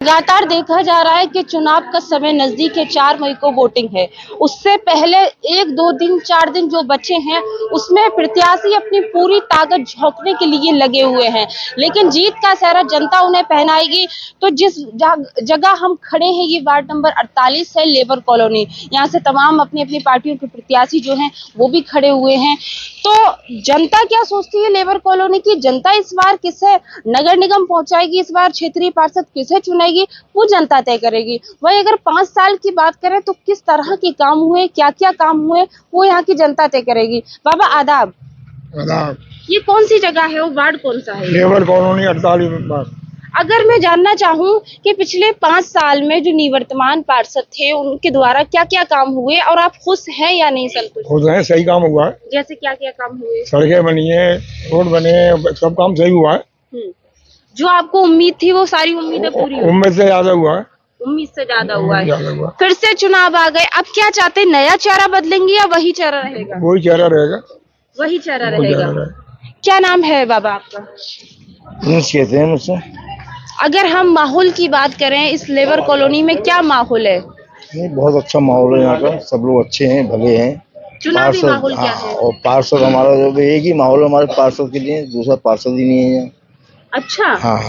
लगातार देखा जा रहा है कि चुनाव का समय नजदीक है। 4 मई को वोटिंग है। उससे पहले 1-2 दिन 4 दिन जो बचे हैं उसमें प्रत्याशी अपनी पूरी ताकत झोंकने के लिए लगे हुए हैं, लेकिन जीत का सेहरा जनता उन्हें पहनाएगी। तो जिस जगह हम खड़े हैं ये वार्ड नंबर 48 है, लेबर कॉलोनी। यहाँ से तमाम अपनी अपनी पार्टियों के प्रत्याशी जो हैं वो भी खड़े हुए हैं। तो जनता क्या सोचती है लेबर कॉलोनी की? जनता इस बार किसे नगर निगम पहुंचाएगी, इस बार क्षेत्रीय पार्षद किसे चुनेगी, वो जनता तय करेगी। वही अगर 5 साल की बात करें तो किस तरह के काम हुए, क्या क्या काम हुए, वो यहाँ की जनता तय करेगी। बाबा आदाब। आदाब। ये कौन सी जगह है, वो वार्ड कौन सा है? Labour colony 48। अगर मैं जानना चाहूँ कि पिछले 5 साल में जो निवर्तमान पार्षद थे उनके द्वारा क्या क्या काम हुए और आप खुश हैं या नहीं संतुष्ट? खुद है, सही काम हुआ है। जैसे क्या क्या काम हुए? सड़कें बनी है, रोड बने हैं, सब काम सही हुआ है। जो आपको उम्मीद थी वो सारी उम्मीदें पूरी हुई? उम्मीद से ज्यादा हुआ है। उम्मीद से ज्यादा हुआ है। ज्यादा हुआ। फिर से चुनाव आ गए, अब क्या चाहते हैं? नया चेहरा बदलेंगे या वही चेहरा रहेगा? वही चेहरा रहेगा। वही चेहरा वही रहेगा। चेहरा रहेगा। क्या नाम है बाबा आपका? कहते हैं मुझसे। अगर हम माहौल की बात करें, इस लेबर कॉलोनी में क्या माहौल है? नहीं, बहुत अच्छा माहौल है यहाँ का, सब लोग अच्छे हैं, भले हैं। चुनावी माहौल क्या है? और पार्षद हमारा जो भी एक ही माहौल है हमारे पार्षद के लिए, दूसरा पार्षद ही नहीं है यहाँ। अच्छा। हाँ,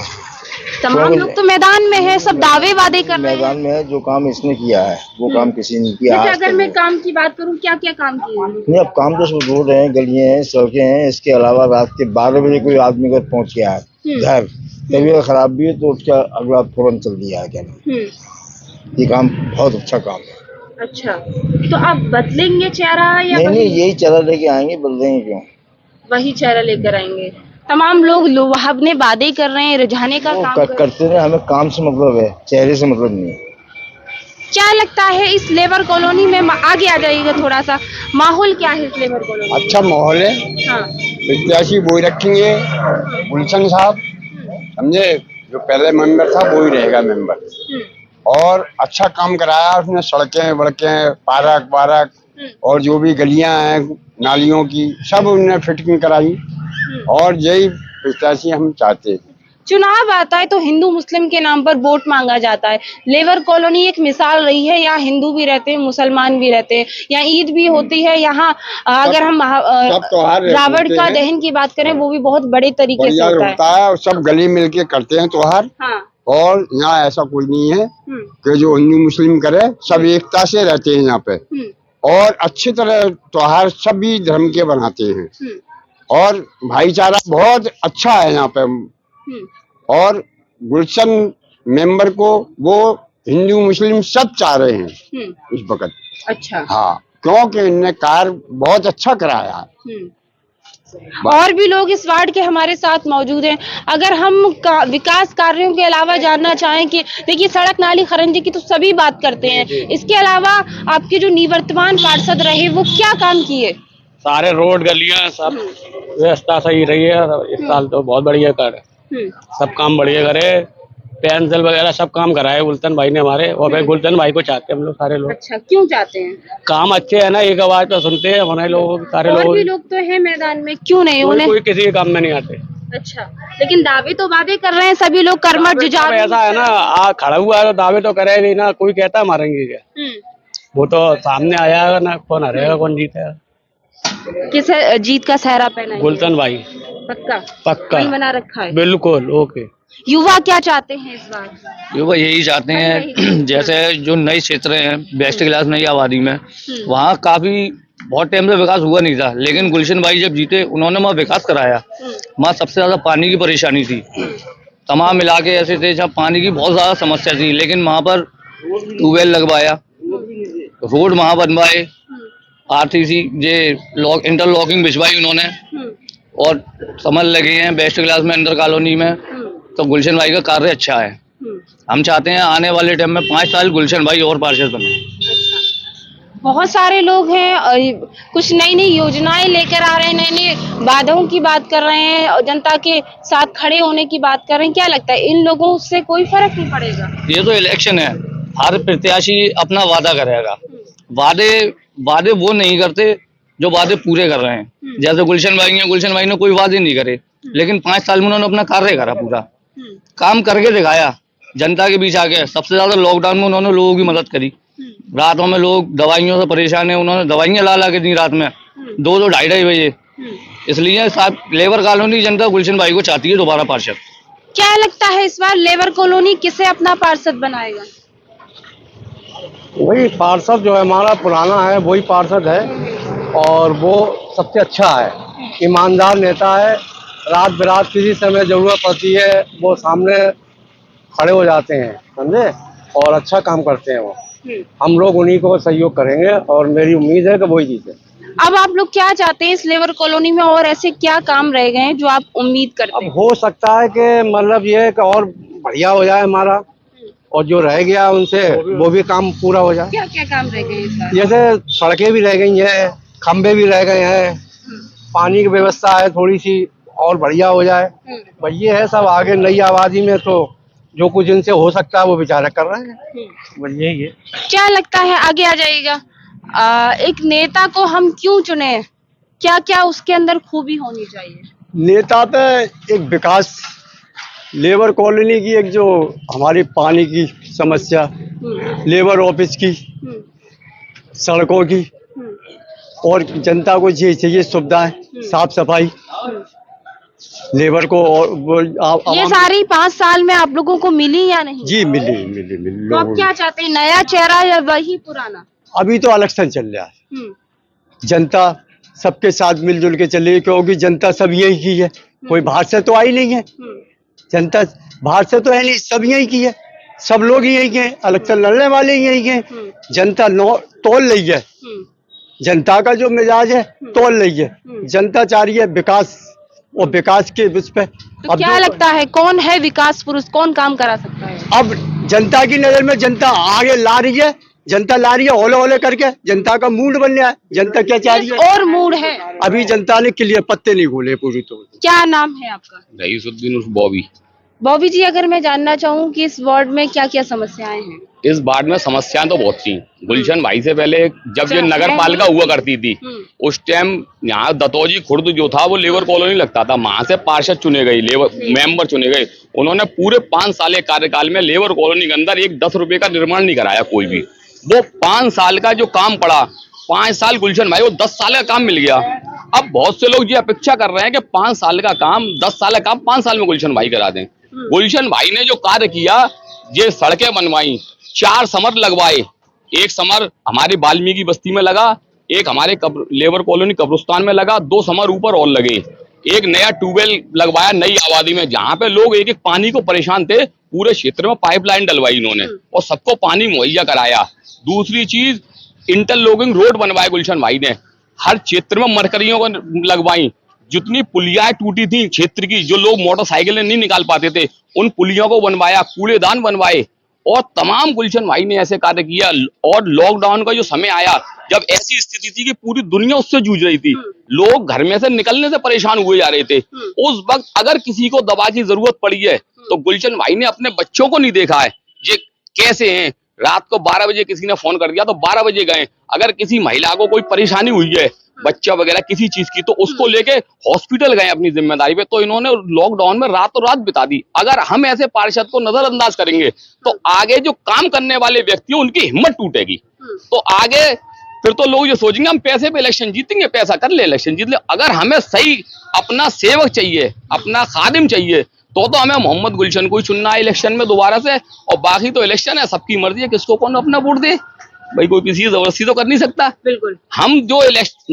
तमाम लोग तो मैदान में है, सब दावे वादे कर रहे हैं। मैदान में है, जो काम इसने किया है वो काम किसी ने किया। जैसे अगर मैं काम की बात करूं, क्या क्या काम किए? नहीं, अब काम तो सब रोड है, गलियां हैं, सड़कें हैं। इसके अलावा रात के 12 बजे कोई आदमी अगर पहुंच गया है घर, तबीयत खराब भी है तो उसका अगला फौरन चल दिया है। क्या ये काम बहुत अच्छा काम है। अच्छा, तो आप बदलेंगे चेहरा या नहीं, यही चेहरा लेके आएंगे, बदलेंगे क्यों? वही चेहरा लेकर आएंगे? तमाम लोग लुभावने वादे कर रहे हैं, रिझाने का काम करते हैं। हमें काम से मतलब है, चेहरे से मतलब नहीं है। क्या लगता है इस लेबर कॉलोनी में, आगे आ जाइएगा थोड़ा सा, माहौल क्या है इस लेबर कॉलोनी? अच्छा माहौल है। हाँ। प्रत्याशी वो ही रखेंगे, गुलशन साहब, समझे? जो पहले मेंबर था वो ही रहेगा मेंबर। और अच्छा काम कराया उसने, सड़कें वड़कें, पार्क और जो भी गलियां हैं नालियों की, सब उन्होंने फिटिंग कराई। और यही प्रत्याशी हम चाहते हैं। चुनाव आता है तो हिंदू मुस्लिम के नाम पर वोट मांगा जाता है। लेबर कॉलोनी एक मिसाल रही है, यहाँ हिंदू भी रहते हैं, मुसलमान भी रहते हैं, यहाँ ईद भी होती है। यहाँ अगर हम रावण का दहन की बात करें वो भी बहुत बड़े तरीके से होता है। और सब गली मिलके करते हैं त्योहार। हाँ। और यहाँ ऐसा कोई नहीं है कि जो हिंदू मुस्लिम करे, सब एकता से रहते हैं यहाँ पे। और अच्छी तरह त्योहार सभी धर्म के बनाते हैं और भाईचारा बहुत अच्छा है यहाँ पे। और गुलशन मेंबर को वो हिंदू मुस्लिम सब चाह रहे हैं इस वक्त। अच्छा। हाँ, क्योंकि इनने कार्य बहुत अच्छा कराया है। और भी लोग इस वार्ड के हमारे साथ मौजूद हैं। अगर हम विकास कार्यों के अलावा जानना चाहें कि देखिए सड़क नाली खरंजे की तो सभी बात करते हैं, इसके अलावा आपके जो निवर्तमान पार्षद रहे वो क्या काम किए? सारे रोड गलियां सब व्यवस्था सही रही है। इस साल तो बहुत बढ़िया कर, सब काम बढ़िया करे, पेंसिल वगैरह सब काम कराए गुलशन भाई ने हमारे। और गुलशन भाई को चाहते हैं हम लोग सारे लोग। अच्छा, क्यों चाहते हैं? काम अच्छे है ना, एक आवाज तो सुनते हैं हमारे लोग, सारे लोग। और भी लोग तो हैं मैदान में, क्यों नहीं? उन्हें कोई किसी के काम में नहीं आते। अच्छा, लेकिन दावे तो वादे कर रहे हैं सभी लोग, कर्मठ जुझारू। ऐसा है ना, खड़ा हुआ है तो दावे तो करेगा ना, कोई कहता मारेंगे क्या? वो तो सामने आया ना, कौन हारेगा कौन जीतेगा। किस जीत का सेहरा पहना है? गुलशन भाई। पक्का बना रखा है। बिल्कुल ओके। युवा क्या चाहते हैं इस बार? युवा यही चाहते हैं जैसे जो नए क्षेत्र हैं वेस्ट क्लास नई आबादी में, वहाँ काफी बहुत टाइम से विकास हुआ नहीं था, लेकिन गुलशन भाई जब जीते उन्होंने वहाँ विकास कराया। वहाँ सबसे ज्यादा पानी की परेशानी थी, तमाम इलाके ऐसे थे जहाँ पानी की बहुत ज्यादा समस्या थी, लेकिन वहाँ पर ट्यूबवेल लगवाया, रोड वहाँ बनवाए, RCC इंटरलॉकिंग भिजवाई उन्होंने। और समझ लगे हैं वेस्ट क्लास में अंडर कॉलोनी में, तो गुलशन भाई का कार्य अच्छा है। हम चाहते हैं आने वाले टाइम में 5 साल गुलशन भाई और पार्षद बने। बहुत सारे लोग हैं और कुछ नई नई योजनाएं लेकर आ रहे हैं, नए नए वादों की बात कर रहे हैं और जनता के साथ खड़े होने की बात कर रहे हैं। क्या लगता है इन लोगों से कोई फर्क नहीं पड़ेगा? ये तो इलेक्शन है, हर प्रत्याशी अपना वादा करेगा। वादे वो नहीं करते जो वादे पूरे कर रहे हैं। जैसे गुलशन भाई ने कोई वादे नहीं करे, लेकिन 5 साल में उन्होंने अपना कार्य करा, पूरा काम करके दिखाया। जनता के बीच आके सबसे ज्यादा लॉकडाउन में उन्होंने लोगों की मदद करी। रातों में लोग दवाइयों से परेशान है, उन्होंने दवाइयां ला के दी रात में 2-2, 2:30 बजे। इसलिए साहब लेबर कॉलोनी जनता गुलशन भाई को चाहती है दोबारा पार्षद। क्या लगता है इस बार लेबर कॉलोनी किसे अपना पार्षद बनाएगा? वही पार्षद जो है हमारा पुराना है, वही पार्षद है और वो सबसे अच्छा है, ईमानदार नेता है। रात बिरात किसी समय जरूरत पड़ती है वो सामने खड़े हो जाते हैं, समझे, और अच्छा काम करते हैं वो। हम लोग उन्हीं को सहयोग करेंगे और मेरी उम्मीद है कि वही जीते। अब आप लोग क्या चाहते हैं इस लेबर कॉलोनी में, और ऐसे क्या काम रह गए हैं जो आप उम्मीद करते अब हैं? हो सकता है कि मतलब ये है कि और बढ़िया हो जाए हमारा, और जो रह गया उनसे वो भी काम पूरा हो जाए। क्या क्या काम रह गए हैं इस बार? जैसे सड़कें भी रह गई हैं, खंबे भी रह गए हैं, पानी की व्यवस्था है थोड़ी सी और बढ़िया हो जाए। बस ये है सब। आगे नई आबादी में तो जो कुछ इनसे हो सकता है वो बेचारे कर रहे हैं, बस यही है। क्या लगता है, आगे आ जाइएगा, एक नेता को हम क्यों चुने, क्या क्या उसके अंदर खूबी होनी चाहिए? नेता पे एक विकास, लेबर कॉलोनी की एक जो हमारी पानी की समस्या, लेबर ऑफिस की, सड़कों की, और जनता को ये चाहिए सुविधाएं, साफ सफाई, लेबर को। और ये सारी 5 साल में आप लोगों को मिली या नहीं? जी मिली मिली मिली तो आप लोगों क्या को। चाहते हैं, नया चेहरा या वही पुराना? अभी तो इलेक्शन चल रहा है, जनता सबके साथ मिलजुल के चले, क्योंकि जनता सब यही की है, कोई बाहर से तो आई नहीं है। जनता बाहर से तो है नहीं, सब यही की है, सब लोग यही के हैं, इलेक्शन लड़ने वाले यही के। जनता तोल रही है, जनता का जो मिजाज है तोल रही है। जनता चाह रही है विकास, और विकास के उस पे तो क्या लगता है कौन है विकास पुरुष, कौन काम करा सकता है? अब जनता की नजर में जनता आगे ला रही है, जनता ला रही है ओले ओले करके, जनता का मूड बन गया है। जनता क्या चाह रही है? और मूड है। अभी जनता ने क्लियर पत्ते नहीं खोले पूरी तौर से। क्या नाम है आपका? रईसुद्दीन उर्फ बॉबी। बॉबी जी, अगर मैं जानना चाहूँ कि इस वार्ड में क्या क्या समस्याएं हैं? इस वार्ड में समस्याएं तो बहुत थी। गुलशन भाई से पहले जब ये नगर पालिका हुआ करती थी, उस टाइम यहाँ दतौजी खुर्द जो था वो लेबर कॉलोनी लगता था। वहां से पार्षद चुने गए, लेबर मेंबर चुने गए। उन्होंने पूरे 5 साल के कार्यकाल में लेबर कॉलोनी के अंदर एक 10 रुपए का निर्माण नहीं कराया कोई भी। वो 5 साल का जो काम पड़ा, 5 साल गुलशन भाई को 10 साल का काम मिल गया। अब बहुत से लोग ये अपेक्षा कर रहे हैं कि 5 साल का काम 10 साल का काम 5 साल में गुलशन भाई करा दें। गुलशन भाई ने जो कार्य किया, ये सड़कें बनवाई, 4 समर लगवाए। एक समर हमारी वाल्मीकि बस्ती में लगा, एक हमारे लेबर कॉलोनी कब्रिस्तान में लगा, 2 समर ऊपर और लगे। एक नया ट्यूबवेल लगवाया नई आबादी में, जहाँ पे लोग एक एक पानी को परेशान थे। पूरे क्षेत्र में पाइपलाइन डलवाई इन्होंने और सबको पानी मुहैया कराया। दूसरी चीज, इंटरलॉकिंग रोड बनवाए गुलशन भाई ने, हर क्षेत्र में मरकरियों को लगवाई। जितनी पुलियाएं टूटी थी क्षेत्र की, जो लोग मोटरसाइकिलें नहीं निकाल पाते थे, उन पुलियों को बनवाया, कूड़ेदान बनवाए, और तमाम गुलशन भाई ने ऐसे कार्य किया। और लॉकडाउन का जो समय आया, जब ऐसी स्थिति थी कि पूरी दुनिया उससे जूझ रही थी, लोग घर में से निकलने से परेशान हुए जा रहे थे, उस वक्त अगर किसी को दवा की जरूरत पड़ी है तो गुलशन भाई ने अपने बच्चों को नहीं देखा है ये कैसे हैं। रात को 12 बजे किसी ने फोन कर दिया तो 12 बजे गए। अगर किसी महिला को कोई परेशानी हुई है, बच्चा वगैरह किसी चीज की, तो उसको लेके हॉस्पिटल गए अपनी जिम्मेदारी पे। तो इन्होंने लॉकडाउन में रातों रात बिता दी। अगर हम ऐसे पार्षद को नजरअंदाज करेंगे तो आगे जो काम करने वाले व्यक्ति उनकी हिम्मत टूटेगी। तो आगे फिर तो लोग ये सोचेंगे हम पैसे पे इलेक्शन जीतेंगे, पैसा कर ले इलेक्शन जीत ले। अगर हमें सही अपना सेवक चाहिए, अपना खादिम चाहिए, तो हमें मोहम्मद गुलशन को ही चुनना है इलेक्शन में दोबारा से। और बाकी तो इलेक्शन है, सबकी मर्जी है किसको कौन अपना वोट दे। भाई कोई किसी जबरदस्ती तो कर नहीं सकता। बिल्कुल। हम जो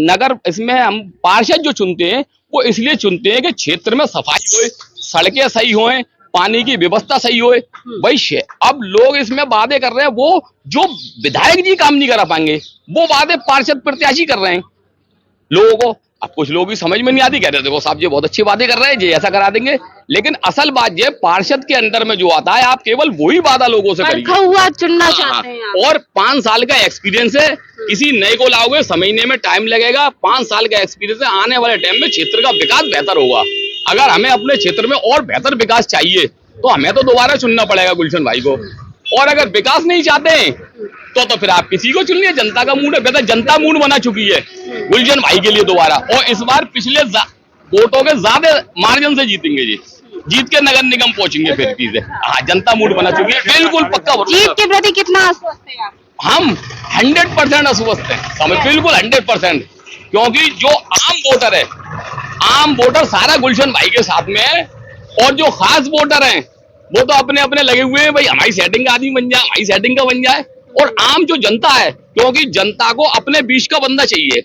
नगर इसमें हम पार्षद जो चुनते हैं वो इसलिए चुनते हैं कि क्षेत्र में सफाई होए, सड़कें सही होए, पानी की व्यवस्था सही होए। भाई अब लोग इसमें वादे कर रहे हैं, वो जो विधायक जी काम नहीं करा पाएंगे वो वादे पार्षद प्रत्याशी कर रहे हैं लोगों को। अब कुछ लोग भी समझ में नहीं आती, कहते देखो साहब ये बहुत अच्छे वादे कर रहे हैं, ये ऐसा करा देंगे। लेकिन असल बात ये पार्षद के अंदर में जो आता है, आप केवल वही वादा लोगों से करिए। हुआ चुनना चाहते हैं आप। और 5 साल का एक्सपीरियंस है, किसी नए को लाओगे समझने में टाइम लगेगा। 5 साल का एक्सपीरियंस है, आने वाले टाइम में क्षेत्र का विकास बेहतर होगा। अगर हमें अपने क्षेत्र में और बेहतर विकास चाहिए तो हमें तो दोबारा चुनना पड़ेगा गुलशन भाई को। और अगर विकास नहीं चाहते हैं तो फिर आप किसी को चुन लिए। जनता का मूड है, जनता मूड बना चुकी है गुलशन भाई के लिए दोबारा। और इस बार पिछले वोटों के ज्यादा मार्जिन से जीतेंगे जी। जीत के नगर निगम पहुंचेंगे फिर चीजें। हाँ, जनता मूड बना चुकी है, बिल्कुल पक्का भरोसा। जीत के प्रति कितना आश्वस्त है आप? हम 100% आश्वस्त हैं, हमें बिल्कुल 100%, क्योंकि जो आम वोटर है, आम वोटर सारा गुलशन भाई के साथ में है, और जो खास वोटर हैं वो तो अपने अपने लगे हुए हैं, भाई हमारी सेटिंग का आदमी बन जाए, हमारी सेटिंग का बन जाए। और आम जो जनता है, क्योंकि जनता को अपने बीच का बंदा चाहिए,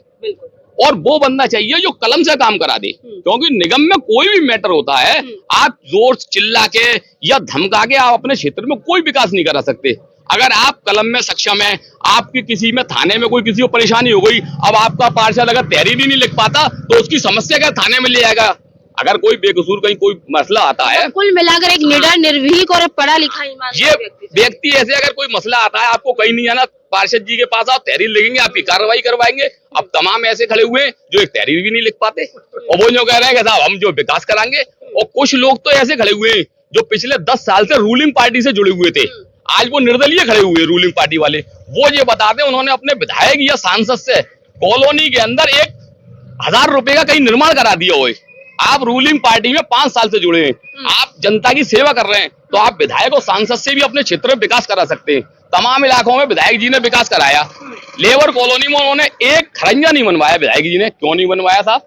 और वो बंदा चाहिए जो कलम से काम करा दे, क्योंकि निगम में कोई भी मैटर होता है, आप जोर चिल्ला के या धमका के आप अपने क्षेत्र में कोई विकास नहीं करा सकते। अगर आप कलम में सक्षम है, आपकी किसी में थाने में कोई किसी को परेशानी हो गई, अब आपका पार्षद अगर तहरीर ही नहीं लिख पाता तो उसकी समस्या क्या थाने में ले जाएगा। अगर कोई बेकसूर कहीं कोई मसला आता है, कुल मिलाकर एक निडर, निर्भीक और पढ़ा लिखा ईमानदार ये व्यक्ति ऐसे अगर कोई मसला आता है, आपको कहीं नहीं जाना, पार्षद जी के पास आप तहरीर लिखेंगे, आपकी कार्रवाई करवाएंगे। अब तमाम ऐसे खड़े हुए हैं जो एक तहरीर भी नहीं लिख पाते, और वो जो कह रहे हैं कि साहब हम जो विकास कराएंगे। और कुछ लोग तो ऐसे खड़े हुए हैं जो पिछले 10 साल से रूलिंग पार्टी से जुड़े हुए थे, आज वो निर्दलीय खड़े हुए रूलिंग पार्टी वाले। वो ये बताते हैं उन्होंने अपने विधायक या सांसद से कॉलोनी के अंदर 1000 रुपए का कहीं निर्माण करा दिया हो। आप रूलिंग पार्टी में 5 साल से जुड़े हैं, आप जनता की सेवा कर रहे हैं, तो आप विधायक और सांसद से भी अपने क्षेत्र में विकास करा सकते हैं। तमाम इलाकों में विधायक जी ने विकास कराया। लेबर कॉलोनी में उन्होंने एक खरंजा नहीं बनवाया, विधायक जी ने क्यों नहीं बनवाया साहब?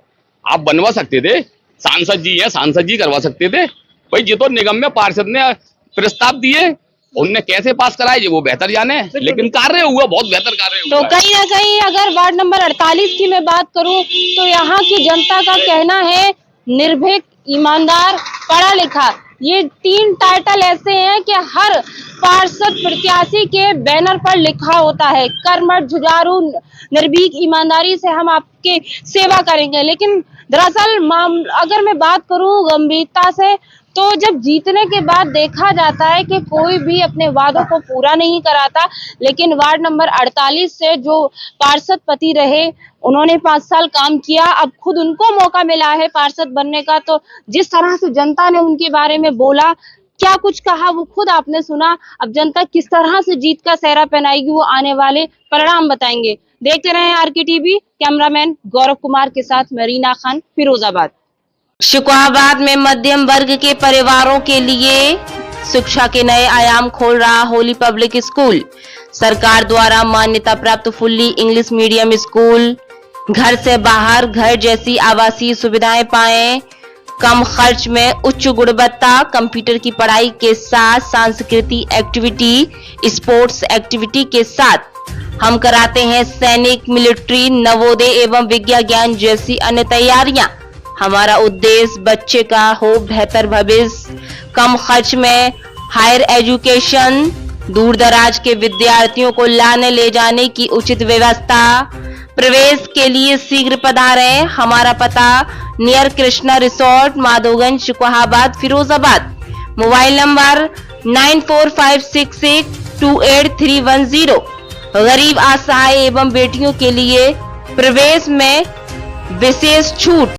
आप बनवा सकते थे, सांसद जी हैं, सांसद जी करवा सकते थे। भाई ये तो निगम में पार्षद ने प्रस्ताव दिए, उनने कैसे पास कराए ये वो बेहतर जाने, लेकिन कार्य हुआ, बहुत बेहतर कार्य हुआ। तो कहीं ना कहीं अगर वार्ड नंबर 48 की मैं बात करूं तो यहाँ की जनता का कहना है निर्भीक, ईमानदार, पढ़ा लिखा। ये 3 टाइटल ऐसे हैं कि हर पार्षद प्रत्याशी के बैनर पर लिखा होता है, कर्मठ, जुझारू, निर्भीक, ईमानदारी से हम आपके सेवा करेंगे। लेकिन दरअसल अगर मैं बात करूं गंभीरता से, तो जब जीतने के बाद देखा जाता है कि कोई भी अपने वादों को पूरा नहीं कराता। लेकिन वार्ड नंबर 48 से जो पार्षद पति रहे, उन्होंने 5 साल काम किया, अब खुद उनको मौका मिला है पार्षद बनने का। तो जिस तरह से जनता ने उनके बारे में बोला, क्या कुछ कहा, वो खुद आपने सुना। अब जनता किस तरह से जीत का सेहरा पहनाएगी, वो आने वाले परिणाम बताएंगे। देखते रहे R K TV, cameraman Gaurav Kumar के साथ मरीना खान, फिरोजाबाद। शिकोहाबाद में मध्यम वर्ग के परिवारों के लिए शिक्षा के नए आयाम खोल रहा होली पब्लिक स्कूल। सरकार द्वारा मान्यता प्राप्त फुल्ली इंग्लिश मीडियम स्कूल, घर से बाहर घर जैसी आवासीय सुविधाएं पाएं, कम खर्च में उच्च गुणवत्ता, कंप्यूटर की पढ़ाई के साथ सांस्कृतिक एक्टिविटी, स्पोर्ट्स एक्टिविटी के साथ हम कराते हैं सैनिक, मिलिट्री, नवोदय एवं विज्ञान ज्ञान जैसी अन्य तैयारियां। हमारा उद्देश्य बच्चे का हो बेहतर भविष्य, कम खर्च में हायर एजुकेशन, दूर दराज के विद्यार्थियों को लाने ले जाने की उचित व्यवस्था। प्रवेश के लिए शीघ्र पधारें। हमारा पता near Krishna resort, Madhoganj, Shikohabad, Firozabad. Mobile number 9456628310। गरीब, असहाय एवं बेटियों के लिए प्रवेश में विशेष छूट।